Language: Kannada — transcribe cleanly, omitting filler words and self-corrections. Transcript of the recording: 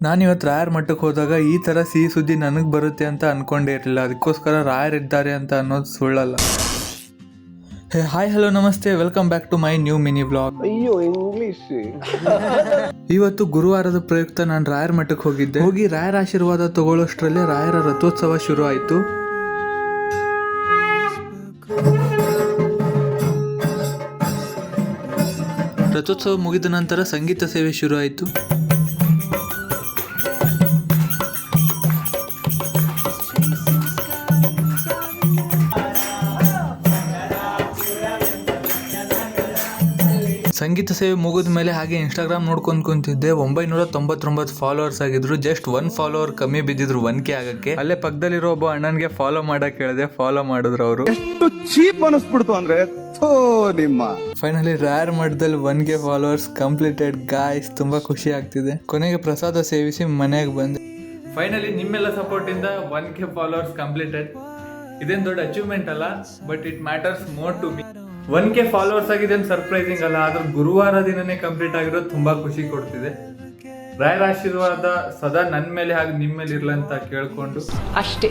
ನಾನಿವತ್ತು ರಾಯರ್ ಮಠಕ್ಕೆ ಹೋದಾಗ ಈ ಥರ ಸಿಹಿ ಸುದ್ದಿ ನನಗೆ ಬರುತ್ತೆ ಅಂತ ಅಂದ್ಕೊಂಡೇ ಇರಲಿಲ್ಲ. ಅದಕ್ಕೋಸ್ಕರ ರಾಯರ್ ಇದ್ದಾರೆ ಅಂತ ಅನ್ನೋದು ಸುಳ್ಳಲ್ಲ. ಹೇ ಹಾಯ್ ಹಲೋ ನಮಸ್ತೆ, welcome back to my new mini vlog. ಅಯ್ಯೋ ಇಂಗ್ಲಿಷ್. ಇವತ್ತು ಗುರುವಾರದ ಪ್ರಯುಕ್ತ ನಾನು ರಾಯರ್ ಮಠಕ್ಕೆ ಹೋಗಿ ರಾಯರ ಆಶೀರ್ವಾದ ತಗೊಳ್ಳೋಷ್ಟರಲ್ಲೇ ರಾಯರ ರಥೋತ್ಸವ ಶುರು ಆಯಿತು. ರಥೋತ್ಸವ ಮುಗಿದ ನಂತರ ಸಂಗೀತ ಸೇವೆ ಶುರು ಆಯಿತು. ಸಂಗೀತ ಸೇವೆ ಮುಗಿದ ಮೇಲೆ ಹಾಗೆ ಇನ್ಸ್ಟಾಗ್ರಾಮ್ ನೋಡ್ಕೊಂಡು ಕುಂತಿದ್ದೆ. 999 ಫಾಲೋವರ್ಸ್ ಆಗಿದ್ರು. ಜಸ್ಟ್ 1 ಫಾಲೋವರ್ ಕಮ್ಮಿ ಬಿದ್ದಿದ್ರು 1K ಆಗಕ್ಕೆ. ಅಲ್ಲೇ ಪಕ್ಕದಲ್ಲಿರೋ ಒಬ್ಬ ಅಣ್ಣನ್ಗೆ ಫಾಲೋ ಮಾಡಕ್ ಹೇಳಿದೆ, ಫಾಲೋ ಮಾಡಿದ್ರು ಅವರು. ಎಷ್ಟು ಚೀಪ್ ಅನಿಸ್ಬಿಡ್ತು ಅಂದ್ರೆ ನಿಮ್ಮ. ಫೈನಲಿ ರಾಯರ್ ಮಠದಲ್ಲಿ 1K ಫಾಲೋವರ್ಸ್ ಕಂಪ್ಲೀಟೆಡ್ ಗಾಯ್ಸ್. ತುಂಬಾ ಖುಷಿ ಆಗ್ತಿದೆ. ಕೊನೆಗೆ ಪ್ರಸಾದ ಸೇವಿಸಿ ಮನೆಗೆ ಬಂದೆ. ಫೈನಲಿ ನಿಮ್ಮೆಲ್ಲ ಸಪೋರ್ಟ್ ಇಂದ 1K ಫಾಲೋವರ್ಸ್ ಕಂಪ್ಲೀಟೆಡ್. ಇದೇನು ದೊಡ್ಡ ಅಚೀವ್ಮೆಂಟ್ ಅಲ್ಲ, but it matters more to me. 1K followers ಆಗಿದೆ ಅಂತ ಸರ್ಪ್ರೈಸಿಂಗ್ ಅಲ್ಲ, ಆದ್ರೆ ಗುರುವಾರ ದಿನನೇ ಕಂಪ್ಲೀಟ್ ಆಗಿರೋದು ತುಂಬಾ ಖುಷಿ ಕೊಡ್ತಿದೆ. ರಾಯರ ಆಶೀರ್ವಾದ ಸದಾ ನನ್ನ ಮೇಲೆ ಹಾಗೆ ನಿಮ್ಮ ಮೇಲೆ ಇರ್ಲ ಅಂತ ಕೇಳ್ಕೊಂಡು ಅಷ್ಟೇ.